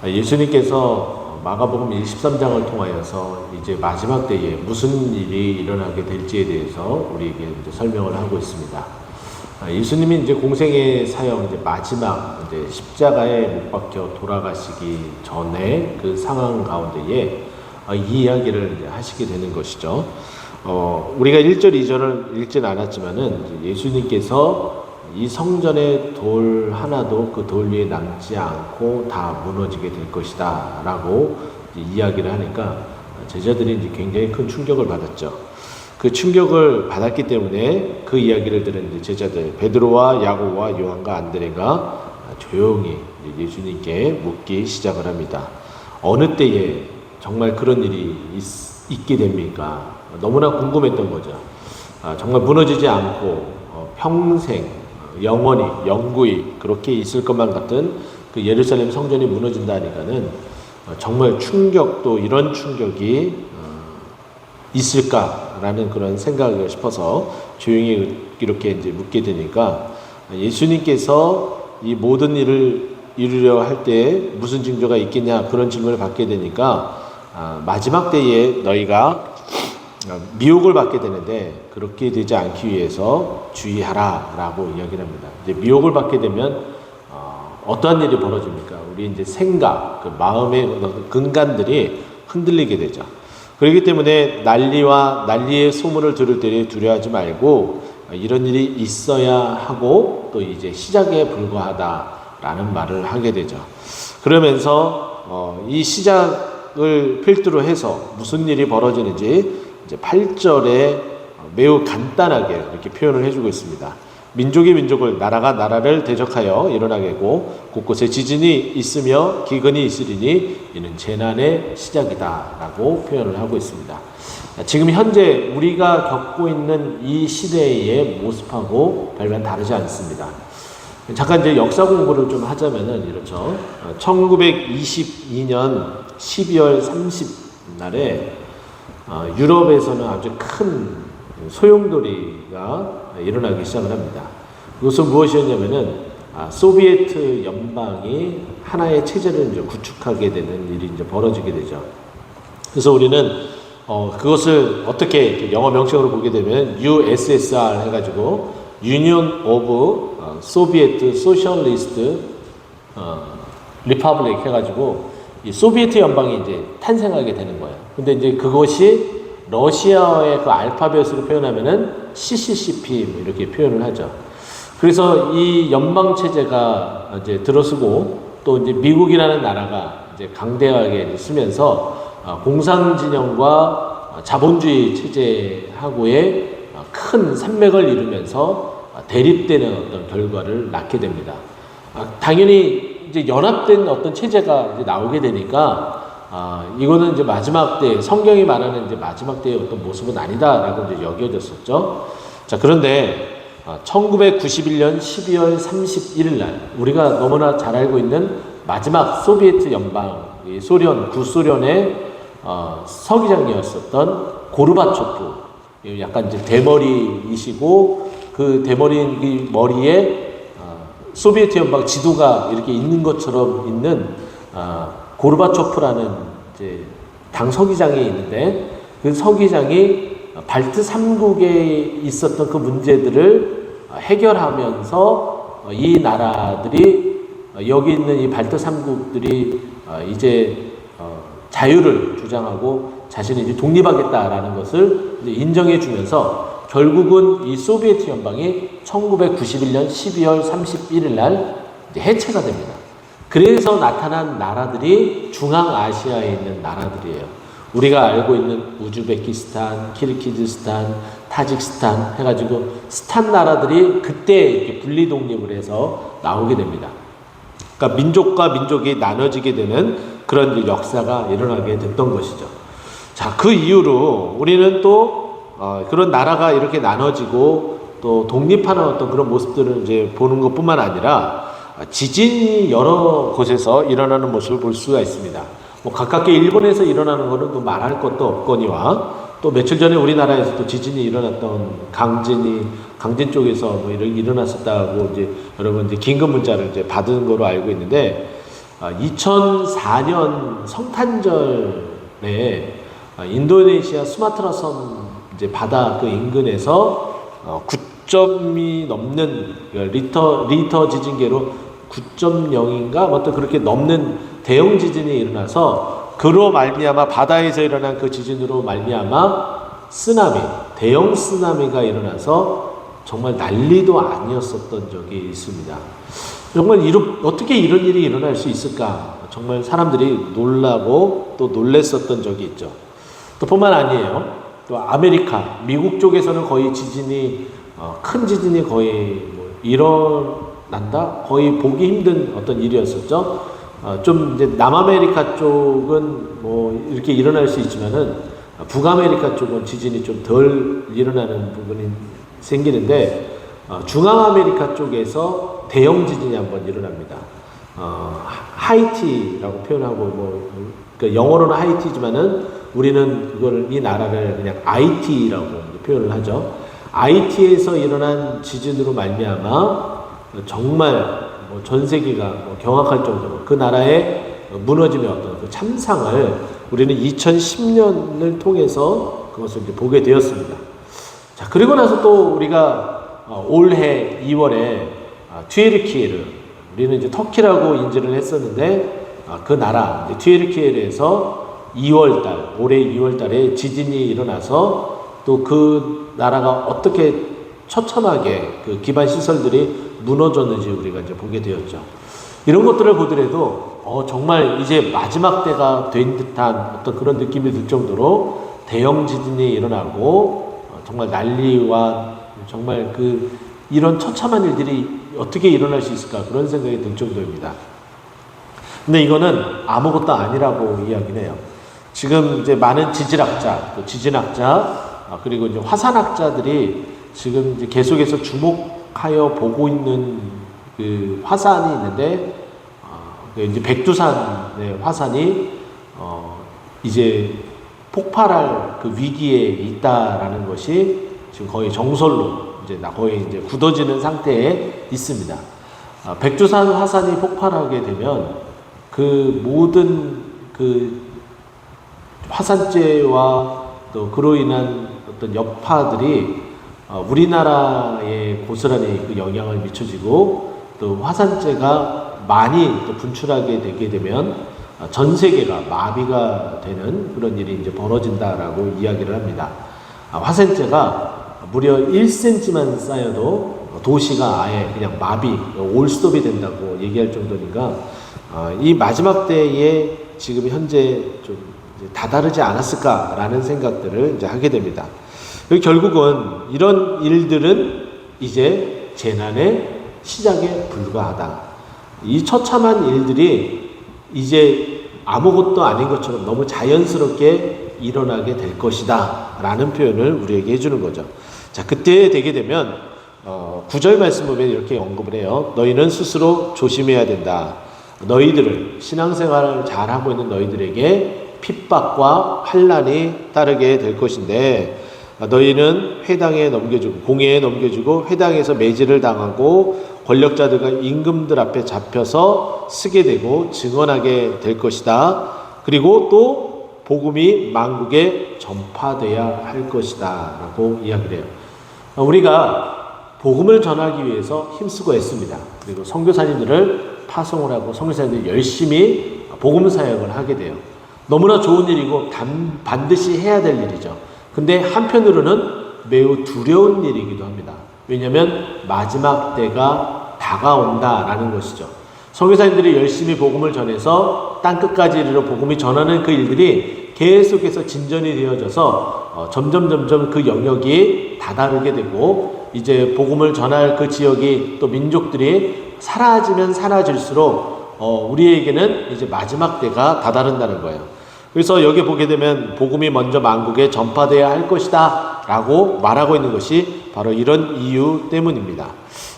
예수님께서 마가복음 23장을 통하여서 이제 마지막 때에 무슨 일이 일어나게 될지에 대해서 우리에게 이제 설명을 하고 있습니다. 예수님이 이제 공생의 사역 이제 마지막 이제 십자가에 못 박혀 돌아가시기 전에 그 상황 가운데에 이 이야기를 이제 하시게 되는 것이죠. 우리가 1절, 2절을 읽지는 않았지만은 예수님께서 이 성전의 돌 하나도 그 돌 위에 남지 않고 다 무너지게 될 것이다 라고 이야기를 하니까 제자들이 이제 굉장히 큰 충격을 받았죠. 그 충격을 받았기 때문에 그 이야기를 들은 이제 제자들 베드로와 야고보와 요한과 안드레가 조용히 예수님께 묻기 시작을 합니다. 어느 때에 정말 그런 일이 있게 됩니까? 너무나 궁금했던 거죠. 정말 무너지지 않고 평생 영원히 영구히 그렇게 있을 것만 같은 그 예루살렘 성전이 무너진다니까는 정말 충격도 이런 충격이 있을까라는 그런 생각을 싶어서 조용히 이렇게 이제 묻게 되니까 예수님께서 이 모든 일을 이루려 할 때 무슨 징조가 있겠냐 그런 질문을 받게 되니까 마지막 때에 너희가 미혹을 받게 되는데 그렇게 되지 않기 위해서 주의하라 라고 이야기를 합니다. 이제 미혹을 받게 되면 어떠한 일이 벌어집니까? 우리 이제 생각, 그 마음의 근간들이 흔들리게 되죠. 그렇기 때문에 난리의 소문을 들을 때 두려워하지 말고 이런 일이 있어야 하고 또 이제 시작에 불과하다라는 말을 하게 되죠. 그러면서 이 시작을 필두로 해서 무슨 일이 벌어지는지 이제 8절에 매우 간단하게 이렇게 표현을 해주고 있습니다. 민족이 민족을, 나라가 나라를 대적하여 일어나게고 곳곳에 지진이 있으며 기근이 있으리니 이는 재난의 시작이다 라고 표현을 하고 있습니다. 지금 현재 우리가 겪고 있는 이 시대의 모습하고 별반 다르지 않습니다. 잠깐 이제 역사 공부를 좀 하자면은 이렇죠. 1922년 12월 30날에 유럽에서는 아주 큰 소용돌이가 일어나기 시작을 합니다. 그것은 무엇이었냐면은 소비에트 연방이 하나의 체제를 이제 구축하게 되는 일이 이제 벌어지게 되죠. 그래서 우리는 그것을 어떻게 영어 명칭으로 보게 되면 USSR 해가지고 Union of Soviet Socialist Republic 해가지고 이 소비에트 연방이 이제 탄생하게 되는 거예요. 근데 이제 그것이 러시아의 그 알파벳으로 표현하면은 CCCP 뭐 이렇게 표현을 하죠. 그래서 이 연방 체제가 이제 들어서고 또 이제 미국이라는 나라가 이제 강대하게 이제 쓰면서 공산 진영과 자본주의 체제하고의 큰 산맥을 이루면서 대립되는 어떤 결과를 낳게 됩니다. 당연히 이제 연합된 어떤 체제가 이제 나오게 되니까 이거는 이제 마지막 때, 성경이 말하는 이제 마지막 때의 어떤 모습은 아니다라고 이제 여겨졌었죠. 자, 그런데 1991년 12월 31일 날, 우리가 너무나 잘 알고 있는 마지막 소비에트 연방, 소련, 구소련의 서기장이었었던 고르바초프, 약간 이제 대머리이시고, 그 대머리 머리에 소비에트 연방 지도가 이렇게 있는 것처럼 있는 고르바초프라는 이제 당 서기장이 있는데 그 서기장이 발트 3국에 있었던 그 문제들을 해결하면서 이 나라들이 여기 있는 이 발트 3국들이 이제 자유를 주장하고 자신이 이제 독립하겠다라는 것을 이제 인정해 주면서 결국은 이 소비에트 연방이 1991년 12월 31일 날 이제 해체가 됩니다. 그래서 나타난 나라들이 중앙아시아에 있는 나라들이에요. 우리가 알고 있는 우즈베키스탄, 키르기즈스탄, 타직스탄 해가지고 스탄 나라들이 그때 이렇게 분리 독립을 해서 나오게 됩니다. 그러니까 민족과 민족이 나눠지게 되는 그런 역사가 일어나게 됐던 것이죠. 자, 그 이후로 우리는 또 그런 나라가 이렇게 나눠지고 또 독립하는 어떤 그런 모습들을 이제 보는 것뿐만 아니라 지진이 여러 곳에서 일어나는 모습을 볼 수가 있습니다. 뭐 가깝게 일본에서 일어나는 것은 또 말할 것도 없거니와 또 며칠 전에 우리나라에서 또 지진이 일어났던 강진 쪽에서 뭐 일어났었다고 이제 여러분 이제 긴급 문자를 이제 받은 거로 알고 있는데 2004년 성탄절에 인도네시아 수마트라 섬 이제 바다 그 인근에서 9점이 넘는 리터 지진계로 9.0인가 뭐 또 그렇게 넘는 대형 지진이 일어나서 그로 말미암아 바다에서 일어난 그 지진으로 말미암아 쓰나미, 대형 쓰나미가 일어나서 정말 난리도 아니었었던 적이 있습니다. 정말 어떻게 이런 일이 일어날 수 있을까? 정말 사람들이 놀라고 또 놀랬었던 적이 있죠. 또 뿐만 아니에요. 또 아메리카, 미국 쪽에서는 거의 지진이 큰 지진이 거의 뭐 일어난다? 거의 보기 힘든 어떤 일이었었죠. 좀 이제 남아메리카 쪽은 뭐 이렇게 일어날 수 있지만은 북아메리카 쪽은 지진이 좀 덜 일어나는 부분이 생기는데 중앙아메리카 쪽에서 대형 지진이 한번 일어납니다. 하이티라고 표현하고 뭐 그러니까 영어로는 하이티지만은 우리는 그거를 이 나라를 그냥 IT라고 표현을 하죠. IT에서 일어난 지진으로 말미암아 정말 뭐 전 세계가 뭐 경악할 정도로 그 나라의 무너짐의 어떤 그 참상을 우리는 2010년을 통해서 그것을 이제 보게 되었습니다. 자, 그리고 나서 또 우리가 올해 2월에 튀르키예르, 우리는 이제 터키라고 인지를 했었는데 그 나라 튀르키예르에서 2월달, 올해 2월달에 지진이 일어나서 또 그 나라가 어떻게 처참하게 그 기반 시설들이 무너졌는지 우리가 이제 보게 되었죠. 이런 것들을 보더라도 정말 이제 마지막 때가 된 듯한 어떤 그런 느낌이 들 정도로 대형 지진이 일어나고 정말 난리와 정말 이런 처참한 일들이 어떻게 일어날 수 있을까 그런 생각이 들 정도입니다. 근데 이거는 아무것도 아니라고 이야기를 해요. 지금 이제 많은 지질학자, 또 지진학자, 그리고 이제 화산학자들이 지금 이제 계속해서 주목하여 보고 있는 그 화산이 있는데, 이제 백두산의 화산이 이제 폭발할 그 위기에 있다라는 것이 지금 거의 정설로 이제 거의 이제 굳어지는 상태에 있습니다. 백두산 화산이 폭발하게 되면 그 모든 그 화산재와 또 그로 인한 어떤 여파들이 우리나라에 고스란히 그 영향을 미쳐지고 또 화산재가 많이 또 분출하게 되게 되면 전 세계가 마비가 되는 그런 일이 이제 벌어진다라고 이야기를 합니다. 화산재가 무려 1cm만 쌓여도 도시가 아예 그냥 마비, 올스톱이 된다고 얘기할 정도니까 이 마지막 때에 지금 현재 좀 다다르지 않았을까라는 생각들을 이제 하게 됩니다. 결국은 이런 일들은 이제 재난의 시작에 불과하다. 이 처참한 일들이 이제 아무것도 아닌 것처럼 너무 자연스럽게 일어나게 될 것이다 라는 표현을 우리에게 해주는 거죠. 자, 그때 되게 되면 9절 말씀 보면 이렇게 언급을 해요. 너희는 스스로 조심해야 된다. 너희들을 신앙생활을 잘하고 있는 너희들에게 핍박과 환난이 따르게 될 것인데 너희는 회당에 넘겨주고 공회에 넘겨주고 회당에서 매질을 당하고 권력자들과 임금들 앞에 잡혀서 쓰게 되고 증언하게 될 것이다. 그리고 또 복음이 만국에 전파돼야 할 것이다 라고 이야기를 해요. 우리가 복음을 전하기 위해서 힘쓰고 애씁니다. 그리고 선교사님들을 파송을 하고 선교사님들이 열심히 복음 사역을 하게 돼요. 너무나 좋은 일이고 반드시 해야 될 일이죠. 근데 한편으로는 매우 두려운 일이기도 합니다. 왜냐하면 마지막 때가 다가온다라는 것이죠. 선교사님들이 열심히 복음을 전해서 땅끝까지 이르러 복음이 전하는 그 일들이 계속해서 진전이 되어져서 점점 그 영역이 다다르게 되고 이제 복음을 전할 그 지역이 또 민족들이 사라지면 사라질수록 우리에게는 이제 마지막 때가 다다른다는 거예요. 그래서 여기 보게 되면 복음이 먼저 만국에 전파되어야 할 것이다 라고 말하고 있는 것이 바로 이런 이유 때문입니다.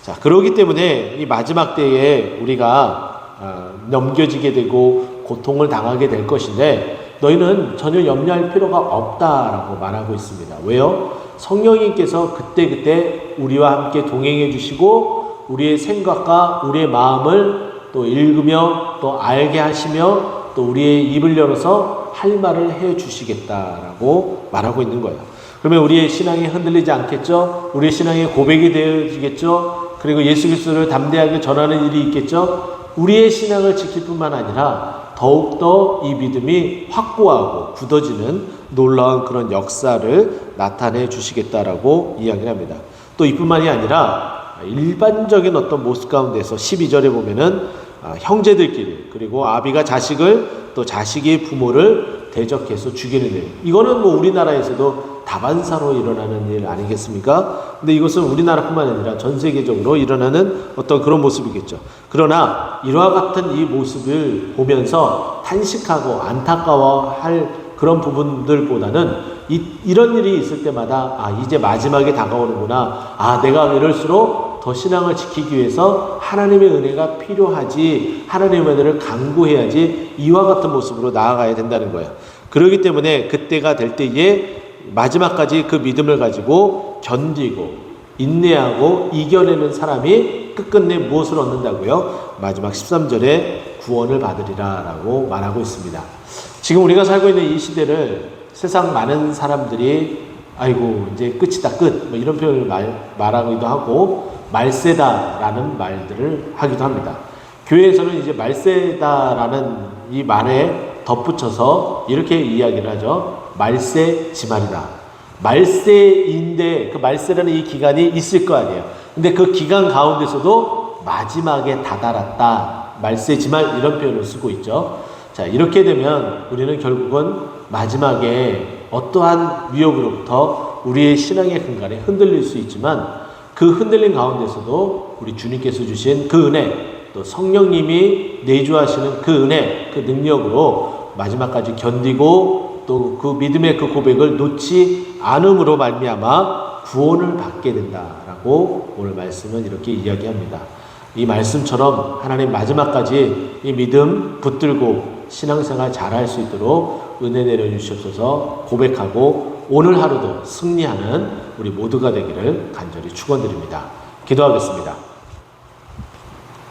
자, 그러기 때문에 이 마지막 때에 우리가 넘겨지게 되고 고통을 당하게 될 것인데 너희는 전혀 염려할 필요가 없다라고 말하고 있습니다. 왜요? 성령님께서 그때 우리와 함께 동행해 주시고 우리의 생각과 우리의 마음을 또 읽으며 또 알게 하시며 또 우리의 입을 열어서 할 말을 해 주시겠다라고 말하고 있는 거예요. 그러면 우리의 신앙이 흔들리지 않겠죠? 우리의 신앙의 고백이 되어지겠죠? 그리고 예수 그리스도를 담대하게 전하는 일이 있겠죠? 우리의 신앙을 지킬 뿐만 아니라 더욱더 이 믿음이 확고하고 굳어지는 놀라운 그런 역사를 나타내 주시겠다라고 이야기를 합니다. 또 이뿐만이 아니라 일반적인 어떤 모습 가운데서 12절에 보면은 형제들끼리 그리고 아비가 자식을 또 자식이 부모를 대적해서 죽이는 일. 이거는 뭐 우리나라에서도 다반사로 일어나는 일 아니겠습니까? 근데 이것은 우리나라뿐만 아니라 전 세계적으로 일어나는 어떤 그런 모습이겠죠. 그러나 이와 같은 이 모습을 보면서 탄식하고 안타까워할 그런 부분들보다는 이런 일이 있을 때마다 이제 마지막에 다가오는구나. 내가 이럴수록 더 신앙을 지키기 위해서 하나님의 은혜가 필요하지, 하나님의 은혜를 간구해야지, 이와 같은 모습으로 나아가야 된다는 거예요. 그렇기 때문에 그때가 될 때에 마지막까지 그 믿음을 가지고 견디고 인내하고 이겨내는 사람이 끝끝내 무엇을 얻는다고요? 마지막 13절에 구원을 받으리라 라고 말하고 있습니다. 지금 우리가 살고 있는 이 시대를 세상 많은 사람들이 아이고 이제 끝이다 끝 뭐 이런 표현을 말하기도 하고 말세다라는 말들을 하기도 합니다. 교회에서는 이제 말세다라는 이 말에 덧붙여서 이렇게 이야기를 하죠. 말세 지말이다. 말세인데 그 말세라는 이 기간이 있을 거 아니에요. 근데 그 기간 가운데서도 마지막에 다다랐다. 말세 지말 이런 표현을 쓰고 있죠. 자, 이렇게 되면 우리는 결국은 마지막에 어떠한 위협으로부터 우리의 신앙의 근간에 흔들릴 수 있지만 그 흔들림 가운데서도 우리 주님께서 주신 그 은혜, 또 성령님이 내주하시는 그 은혜, 그 능력으로 마지막까지 견디고 또 그 믿음의 그 고백을 놓지 않음으로 말미암아 구원을 받게 된다라고 오늘 말씀은 이렇게 이야기합니다. 이 말씀처럼 하나님 마지막까지 이 믿음 붙들고 신앙생활 잘할 수 있도록 은혜 내려주시옵소서. 고백하고 오늘 하루도 승리하는 우리 모두가 되기를 간절히 축원드립니다. 기도하겠습니다.